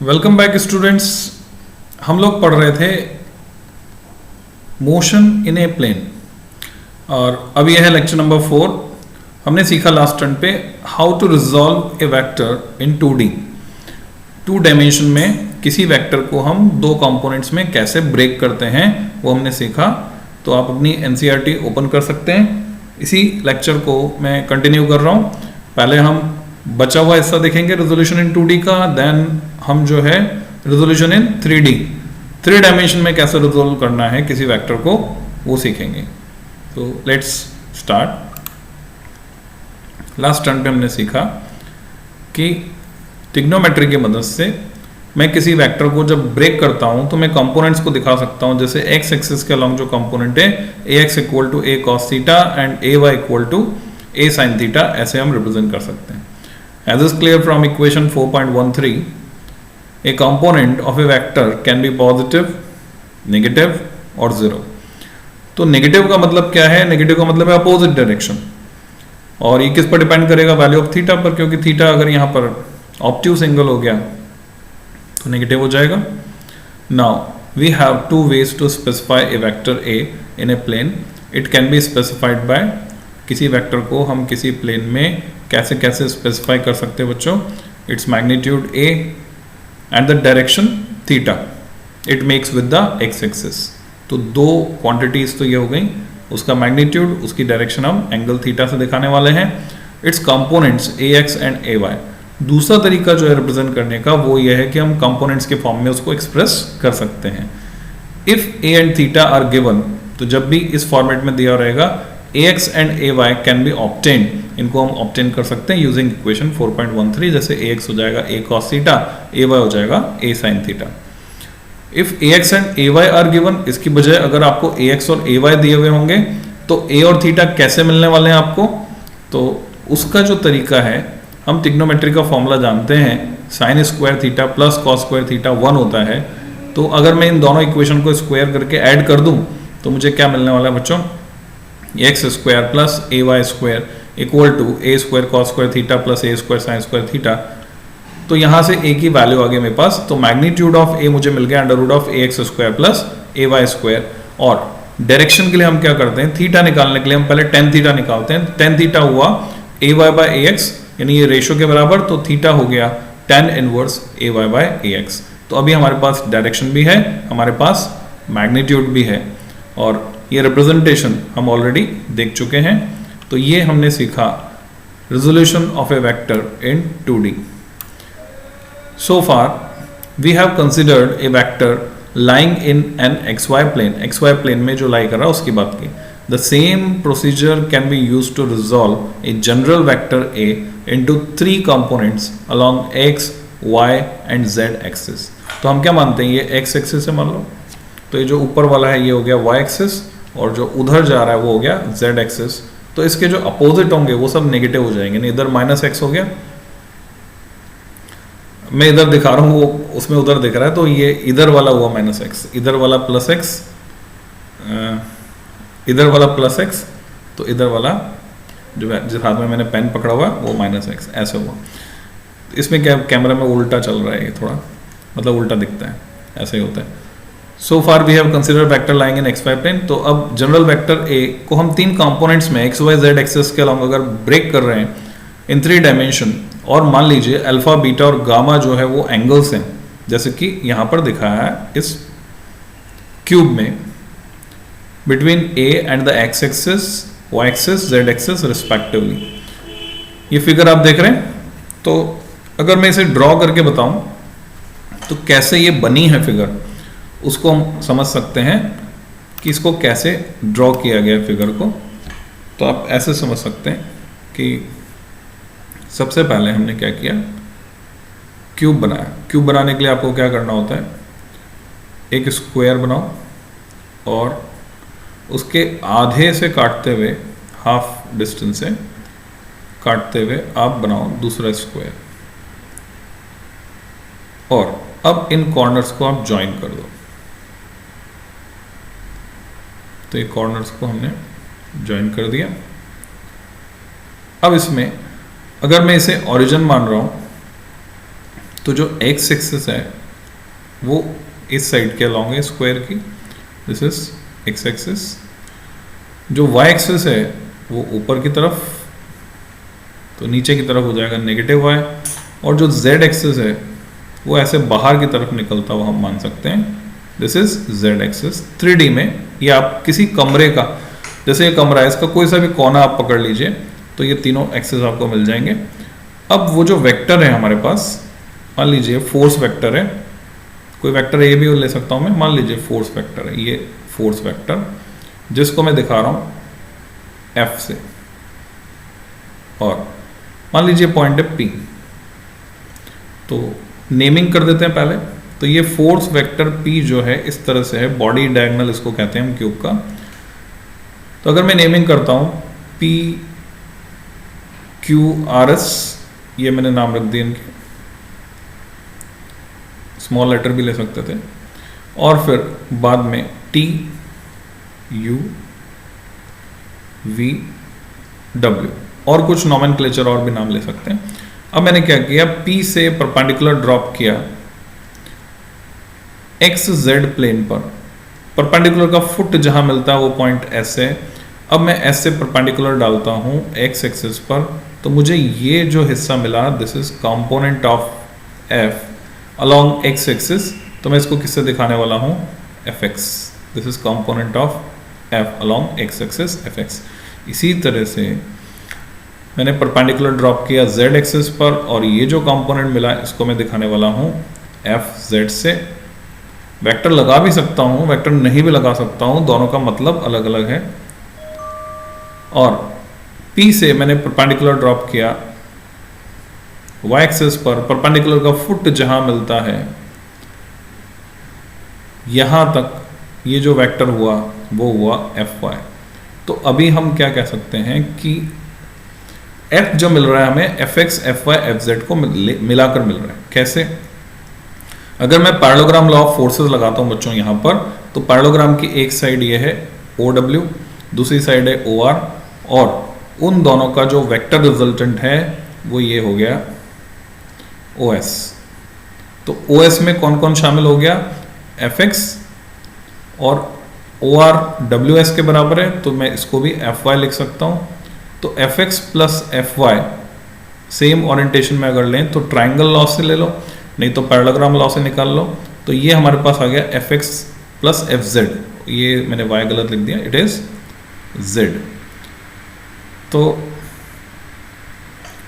Welcome back students. हम लोग पढ़ रहे थे मोशन इन ए प्लेन और अब यह है लेक्चर नंबर 4। हमने सीखा लास्ट टर्न पे how to resolve a vector in 2D। 2 dimension में किसी वेक्टर को हम 2 कंपोनेंट्स में कैसे ब्रेक करते हैं वो हमने सीखा। तो आप अपनी एनसीईआरटी ओपन कर सकते हैं। इसी लेक्चर को मैं कंटिन्यू कर रहा हूँ। पहले हम बचा हुआ हिस्सा देखेंगे रेजोल्यूशन इन 2D का, देन हम जो है रेजोल्यूशन इन 3D 3 डायमेंशन में कैसे रिजोल्व करना है किसी वेक्टर को वो सीखेंगे। तो लेट्स स्टार्ट। लास्ट टर्न पे हमने सीखा कि ट्रिग्नोमेट्री की मदद से मैं किसी वेक्टर को जब ब्रेक करता हूं तो मैं कंपोनेंट्स को दिखा सकता हूं। जैसे एक्स एक्सिस के अलॉन्ग जो कंपोनेंट है ax equal to a cos theta and ay equal to a sin theta, ऐसे हम रिप्रेजेंट कर सकते हैं। As is clear from equation 4.13, a component of a vector can be positive, negative और 0। तो नेगेटिव का मतलब क्या है? नेगेटिव का मतलब है अपोजिट डायरेक्शन। और ये किस पर डिपेंड करेगा? वैल्यू ऑफ थीटा पर, क्योंकि थीटा अगर यहाँ पर ऑब्ट्यूस एंगल हो गया तो नेगेटिव हो जाएगा। Now we have 2 ways to specify a vector A in a plane. It can be specified by, किसी वेक्टर को हम किसी प्लेन में कैसे कैसे स्पेसिफाई कर सकते हैं बच्चों? Its magnitude A and the direction theta it makes with the x axis. तो 2 क्वांटिटीज तो ये हो गई, उसका मैग्नीट्यूड, उसकी डायरेक्शन हम एंगल थीटा से दिखाने वाले हैं। Its components A X and A Y. दूसरा तरीका जो है रिप्रेजेंट करने का वो ये है कि हम कंपोनेंट्स के फॉर्म में उसको एक्सप्रेस कर सकते हैं। If A and theta are given, तो जब भी इस फॉर्मेट में दिया रहेगा ax and ay can be obtain, इनको हम ऑब्टेन कर सकते हैं यूजिंग इक्वेशन 4.13। जैसे ax हो जाएगा a cos थीटा, ay हो जाएगा a sin theta. If ax and ay are given, इसकी बजाय अगर आपको ax और ay दिए हुए होंगे तो a और थीटा कैसे मिलने वाले हैं आपको? तो उसका जो तरीका है, हम ट्रिग्नोमेट्री का फॉर्मूला जानते हैं, sign square theta plus cos square theta 1 होता है। तो अगर मैं इन दोनों इक्वेशन को स्क्वायर करके ऐड कर दूं तो मुझे क्या मिलने वाला है बच्चों? X square plus A Y square equal to A square cos square theta plus A square sine square theta. तो यहाँ से ए की वैल्यू आ गई मेरे पास, तो मैग्नीट्यूड ऑफ ए मुझे मिल गया under root of A X square plus A Y square. और डायरेक्शन के लिए हम क्या करते हैं? थीटा निकालने के लिए हम पहले टेन थीटा निकालते हैं। टेन थीटा हुआ A Y by A X, यानी ये रेशो के बराबर, तो थीटा हो गया tan inverse A Y by A X. तो अभी हमारे पास डायरेक्शन भी है, हमारे पास मैग्नीट्यूड भी है, और ये रिप्रेजेंटेशन हम ऑलरेडी देख चुके हैं। तो ये हमने सीखा resolution of a vector in 2D। So far we have considered a vector lying in an XY plane. XY plane में जो लाई कर रहा है उसकी बात की। The same procedure can be use to resolve a general vector A into 3 components along x, y and z axis. तो हम क्या मानते हैं? ये x एक्सिस है मान लो, तो ये जो ऊपर वाला है ये हो गया y एक्सिस, और जो उधर जा रहा है वो हो गया z एक्सिस। तो इसके जो अपोजिट होंगे वो सब नेगेटिव हो जाएंगे। नहीं, इधर -x हो गया, मैं इधर दिखा रहा हूँ, वो उसमें उधर दिख रहा है, तो ये इधर वाला हुआ -x, इधर वाला +x, इधर वाला +x, तो इधर वाला जो जिस हाथ में मैंने पेन पकड़ा हुआ वो -x, ऐसे हुआ। इसमें क्या कैमरा में उल्टा चल रहा है, ये थोड़ा मतलब उल्टा दिखता है, ऐसे ही होता है। So far we have considered vector lying in XY plane. तो अब जनरल वेक्टर ए को हम 3 कंपोनेंट्स में x, y, z एक्सिस के अलॉन्ग अगर ब्रेक कर रहे हैं इन 3 डायमेंशन, और मान लीजिए अल्फा, बीटा और गामा जो है वो एंगल्स हैं, जैसे कि यहाँ पर दिखाया है इस क्यूब में, between a and the x axis, y axis, z axis respectively. ये फिगर आप देख रहे हैं। तो अगर मैं इसे ड्रॉ करके बताऊं तो कैसे ये बनी है फिगर, उसको हम समझ सकते हैं कि इसको कैसे ड्रॉ किया गया फिगर को। तो आप ऐसे समझ सकते हैं कि सबसे पहले हमने क्या किया, क्यूब बनाया। क्यूब बनाने के लिए आपको क्या करना होता है? एक स्क्वायर बनाओ और उसके आधे से काटते हुए, हाफ डिस्टेंस से काटते हुए आप बनाओ दूसरा स्क्वायर, और अब इन कॉर्नर्स को आप ज्वाइन कर दो। तो ये कॉर्नर्स को हमने ज्वाइन कर दिया। अब इसमें अगर मैं इसे ओरिजिन मान रहा हूं तो जो एक्स एक्सिस है वो इस साइड के अलॉन्ग है स्क्वायर की, दिस इज एक्स एक्सिस। जो वाई एक्सिस है वो ऊपर की तरफ, तो नीचे की तरफ हो जाएगा नेगेटिव वाई, और जो जेड एक्सिस है वो ऐसे बाहर की तरफ निकलता हुआ हम मान सकते हैं, this is Z axis. 3D में ये आप किसी कमरे का, जैसे ये कमरा है, इसका कोई सा भी कोना आप पकड़ लीजिए तो ये तीनों एक्सिस आपको मिल जाएंगे। अब वो जो वेक्टर है हमारे पास, मान लीजिए फोर्स वेक्टर है, कोई वेक्टर ये भी ले सकता हूँ मैं, मान लीजिए फोर्स वेक्टर है, ये फोर्स वेक्टर जिसको मैं दिखा रहा हूँ F से, और मान लीजिए पॉइंट है P। तो नेमिंग कर देते हैं पहले। तो ये फोर्स वेक्टर P जो है इस तरह से है, बॉडी डायगोनल इसको कहते हैं हम क्यूब का। तो अगर मैं नेमिंग करता हूँ P Q R S, ये मैंने नाम रख दिए इनके, स्मॉल लेटर भी ले सकते थे, और फिर बाद में T U V W और कुछ नॉमेनक्लेचर और भी नाम ले सकते हैं। अब मैंने क्या किया, P से परपेंडिकुलर ड्रॉप किया एक्स जेड प्लेन पर, परपेंडिकुलर का फुट जहां मिलता है वो पॉइंट S है। अब मैं S से परपेंडिकुलर डालता हूं एक्स एक्सिस पर, तो मुझे ये जो हिस्सा मिला, this is component of F along x axis. तो मैं इसको किससे दिखाने वाला हूं, Fx, this is component of F along x axis Fx। इसी तरह से मैंने परपेंडिकुलर ड्रॉप किया z एक्सिस पर, और ये जो कंपोनेंट मिला इसको मैं दिखाने वाला हूं Fz से। वेक्टर लगा भी सकता हूं, वेक्टर नहीं भी लगा सकता हूं, दोनों का मतलब अलग अलग है। और P से मैंने परपेंडिकुलर ड्रॉप किया y एक्सिस पर, परपेंडिकुलर का फुट जहां मिलता है यहां तक, ये जो वेक्टर हुआ वो हुआ Fy। तो अभी हम क्या कह सकते हैं कि F जो मिल रहा है हमें Fx Fy Fz को मिलाकर मिल रहा है। कैसे? अगर मैं पैरेललोग्राम लॉ ऑफ फोर्सेस लगाता हूं बच्चों यहां पर, तो पैरेललोग्राम की एक साइड ये है OW, दूसरी साइड है OR, और उन दोनों का जो वेक्टर रिजल्टेंट है वो ये हो गया OS। तो OS में कौन कौन शामिल हो गया, Fx, और OR WS के बराबर है, तो मैं इसको भी Fy लिख सकता हूं। तो Fx plus Fy same orientation में अगर लें तो ट्राइंगल लॉ से ले लो, नहीं तो पैरेललोग्राम लॉ से निकाल लो। तो ये हमारे पास आ गया Fx प्लस Fz, ये मैंने y गलत लिख दिया, इट इज z। तो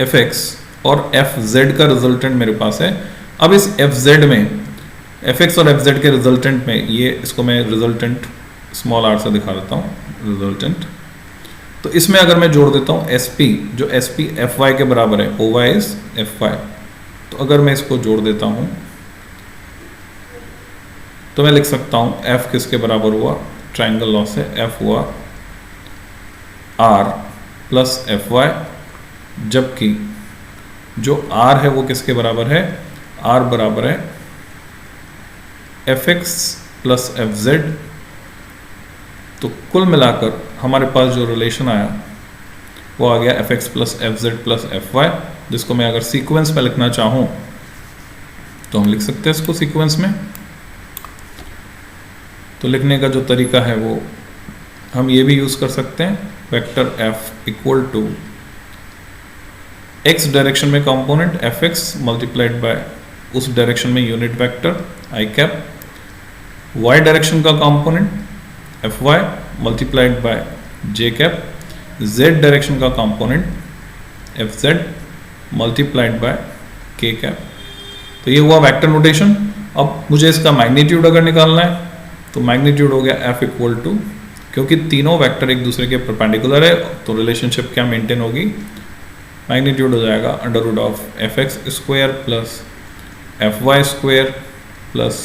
Fx और Fz का रिजल्टेंट मेरे पास है। अब इस Fz में, Fx और Fz के रिजल्टेंट में, ये इसको मैं रिजल्टेंट स्मॉल r से दिखा देता हूँ, रिजल्टेंट। तो इसमें अगर मैं जोड़ देता हूँ Sp, जो Sp Fy के बराबर है, Oy is Fy। तो अगर मैं इसको जोड़ देता हूँ तो मैं लिख सकता हूँ F किसके बराबर हुआ, ट्राइंगल लॉ से F हुआ R प्लस Fy, जबकि जो R है वो किसके बराबर है, R बराबर है Fx प्लस Fz। तो कुल मिलाकर हमारे पास जो रिलेशन आया वो आ गया Fx plus Fz plus Fy, जिसको मैं अगर सीक्वेंस में लिखना चाहूँ तो हम लिख सकते हैं इसको सीक्वेंस में। तो लिखने का जो तरीका है वो हम ये भी यूज़ कर सकते हैं, vector F equal to x direction में कंपोनेंट Fx मल्टीप्लाइड बाय उस डायरेक्शन में unit vector i cap, y direction का component Fy multiplied by j cap, z direction का component Fz multiplied by k cap. तो ये हुआ vector notation. अब मुझे इसका मैग्नीट्यूड अगर निकालना है तो मैग्नीट्यूड हो गया F इक्वल टू, क्योंकि तीनों वेक्टर एक दूसरे के परपेंडिकुलर है तो रिलेशनशिप क्या मेंटेन होगी, मैग्नीट्यूड हो जाएगा under root of Fx square plus Fy square plus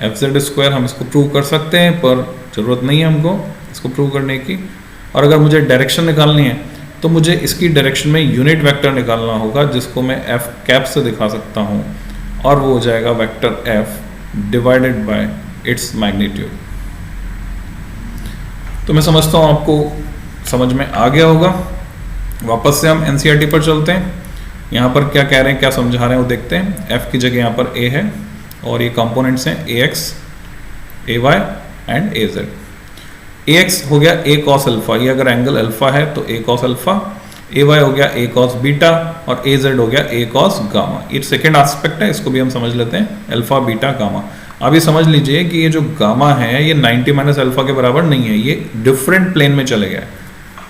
Fz square. हम इसको प्रूव कर सकते हैं पर ज़रूरत नहीं है हमको इसको प्रूव करने की। और अगर मुझे डायरेक्शन निकालनी है तो मुझे इसकी डायरेक्शन में यूनिट वेक्टर निकालना होगा, जिसको मैं F कैप से दिखा सकता हूँ, और वो हो जाएगा vector F divided by its magnitude. तो मैं समझता हूँ आपको समझ में आ गया होगा। वापस से हम NCERT पर चलते हैं। यहाँ पर क्या कह रहे हैं, क्या समझा रहे हैं वो देखते हैं। एफ की जगह यहाँ पर ए है और ये कंपोनेंट्स हैं A X, A Y and A Z. A X हो गया ए कॉस अल्फा, ये अगर एंगल अल्फा है तो ए कॉस अल्फा, ए वाई हो गया ए कॉस बीटा और ए जेड हो गया ए कॉस गामा। ये सेकेंड एस्पेक्ट है, इसको भी हम समझ लेते हैं, अल्फा बीटा गामा। अब ये समझ लीजिए कि ये जो गामा है ये 90 माइनस अल्फा के बराबर नहीं है, ये डिफरेंट प्लेन में चले गया है,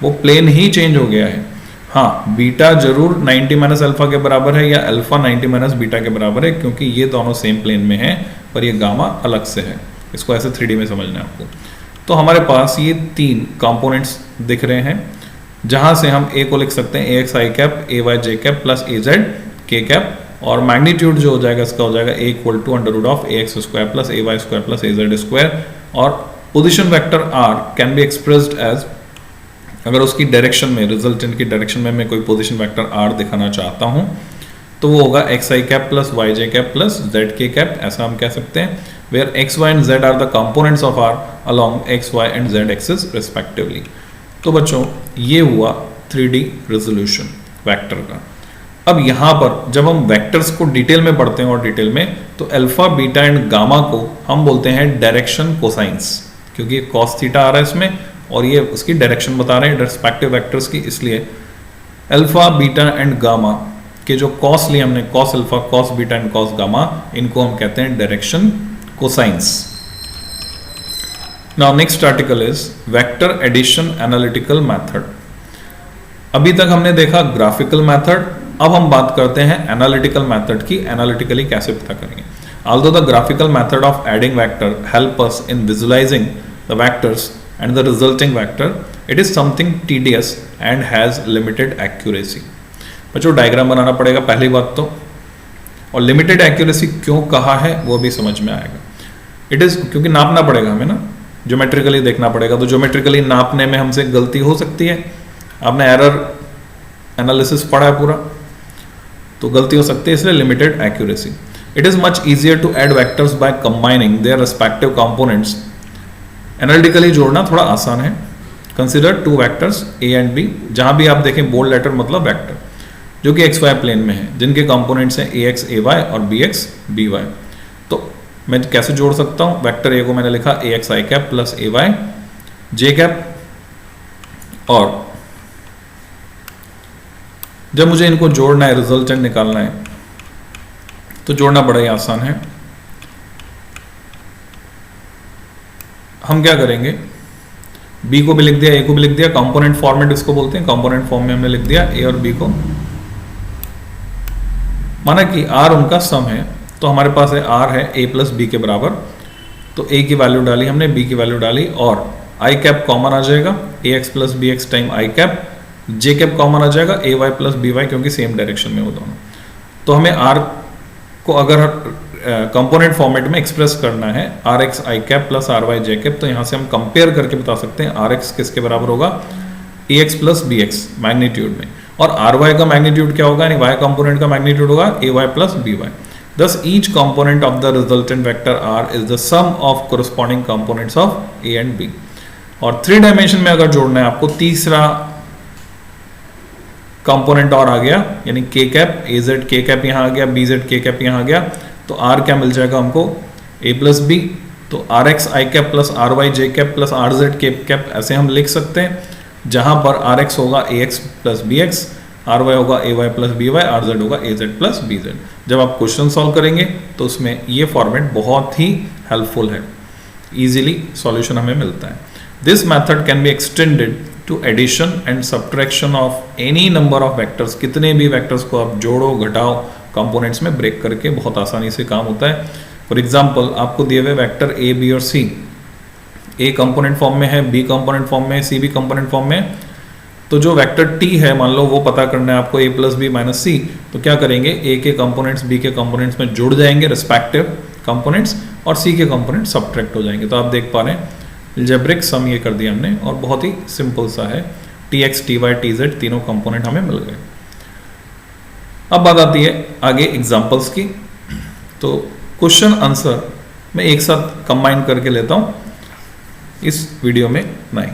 वो प्लेन ही चेंज हो गया है। हाँ, बीटा जरूर 90 माइनस अल्फा के बराबर है या अल्फा 90 माइनस बीटा के बराबर है, क्योंकि ये दोनों सेम प्लेन में है, पर ये गामा अलग से है। इसको ऐसे 3D में समझना है आपको। तो हमारे पास ये 3 कंपोनेंट्स दिख रहे हैं, जहां से हम ए को लिख सकते हैं A X I cap, A Y J cap plus A Z K cap, और मैग्नीट्यूड जो हो जाएगा इसका हो जाएगा A equal to under root of A X square plus A Y square plus A Z square. और position vector R can be expressed as, अगर उसकी डायरेक्शन में, रिजल्टेंट की डायरेक्शन में मैं कोई पोजीशन वेक्टर आर दिखाना चाहता हूं तो वो होगा X I cap plus Y J cap plus Z K cap, ऐसा हम कह सकते हैं, where X Y and Z are the components of R along X Y and Z axis respectively. तो बच्चों ये हुआ 3D रेजोल्यूशन वेक्टर का। अब यहाँ पर जब हम वेक्टर्स को डिटेल में पढ़ते हैं और डिटेल में, तो अल्फा बीटा एंड गामा को हम बोलते हैं डायरेक्शन कोसाइंस, क्योंकि कॉस थीटा आ रहा है इसमें और ये उसकी डायरेक्शन बता रहे हैं रिस्पेक्टिव वेक्टर्स की, इसलिए अल्फा बीटा एंड गामा के जो कॉस लिए हमने, cos alpha cos beta and cos gamma, इनको हम कहते हैं direction cosines. Now next article is vector addition analytical method. अभी तक हमने देखा ग्राफिकल मेथड, अब हम बात करते हैं एनालिटिकल मेथड की, एनालिटिकली कैसे पता करेंगे। Although the graphical method of adding vector help us in visualizing the vectors and the resulting vector, it is something tedious and has limited accuracy। बच्चों डायग्राम बनाना पड़ेगा पहली बात तो, और लिमिटेड एक्यूरेसी क्यों कहा है वो भी समझ में आएगा। इट इज क्योंकि नापना पड़ेगा हमें ना, ज्योमेट्रिकली देखना पड़ेगा, तो ज्योमेट्रिकली नापने में हमसे गलती हो सकती है। आपने एरर एनालिसिस पढ़ा है पूरा, तो गलती हो सकती है, इसलिए limited accuracy. It is much easier to add vectors by combining their respective components. Analytically जोड़ना थोड़ा आसान है। Consider 2 vectors A and B, जहां भी आप देखें बोल्ड लेटर मतलब वेक्टर, जो कि एक्स वाई प्लेन में है, जिनके कंपोनेंट्स हैं ए एक्स ए वाई और बी एक्स बी वाई। तो मैं कैसे जोड़ सकता हूं? वेक्टर ए को मैंने लिखा ए X I cap plus A Y J cap, और जब मुझे इनको जोड़ना है, रिजल्टेंट निकालना है, तो जोड़ना बड़ा ही आसान है। हम क्या करेंगे, बी को भी लिख दिया, ए को भी लिख दिया, कंपोनेंट फॉर्मेट इसको बोलते हैं, कंपोनेंट फॉर्म में हमने लिख दिया ए और बी को। माना कि आर उनका सम है, तो हमारे पास है आर है ए प्लस बी के बराबर, तो ए की वैल्यू डाली हमने, बी की वैल्यू डाली, और आई कैप कॉमन आ जाएगा, A X plus B X time I cap, J cap common आ जाएगा, A Y plus B Y, क्योंकि सेम डायरेक्शन में वो दोनों। तो हमें आर को अगर कंपोनेंट फॉर्मेट में एक्सप्रेस करना है, R X I cap plus R Y J cap, तो यहाँ से हम कंपेयर करके बता सकते हैं आर एक्स किसके बराबर होगा, A X plus B X magnitude में, और आर वाई का मैग्नीट्यूड क्या होगा, यानी वाई कंपोनेंट का मैग्नीट्यूड होगा A Y plus B Y. Thus, each component of the resultant vector R is the sum of corresponding components of A and B। और 3 dimension में अगर जोड़ना है आपको, तीसरा कंपोनेंट और आ गया, यानी के कैप, ए जेड के कैप यहाँ आ गया, बी जेड के कैप यहाँ आ गया, तो आर क्या मिल जाएगा हमको, ए प्लस बी, तो R X I cap plus R Y J cap plus R Z K cap, ऐसे हम लिख सकते हैं, जहां पर आर एक्स होगा A X plus B X, R Y होगा A Y plus B Y, R Z होगा A Z plus B Z. जब आप क्वेश्चन सॉल्व करेंगे तो उसमें ये फॉर्मेट बहुत ही हेल्पफुल है, इजीली सॉल्यूशन हमें मिलता है। This method can be extended to addition and subtraction of any number of vectors. कितने भी वेक्टर्स को आप जोड़ो घटाओ कंपोनेंट्स में ब्रेक करके बहुत आसानी से काम होता है। फॉर एग्जाम्पल, आपको दिए हुए वेक्टर ए बी और सी, ए कंपोनेंट फॉर्म में है, बी कंपोनेंट फॉर्म में है, सी भी कंपोनेंट फॉर्म में है, तो जो वेक्टर टी है मान लो वो पता करना है आपको, ए प्लस बी माइनस सी, तो क्या करेंगे, ए के कंपोनेंट्स बी के कंपोनेंट्स में जुड़ जाएंगे रिस्पेक्टिव कंपोनेंट्स, और सी के कंपोनेंट्स सब्ट्रैक्ट हो जाएंगे। तो आप देख पा रहे हैं अलजेब्रिक सम ये कर दिया हमने, और बहुत ही सिंपल सा है, T X T Y T Z तीनों कंपोनेंट हमें मिल गए। अब बात आती है आगे एग्जाम्पल्स की, तो क्वेश्चन आंसर मैं एक साथ कंबाइन करके लेता हूँ इस वीडियो में नहीं।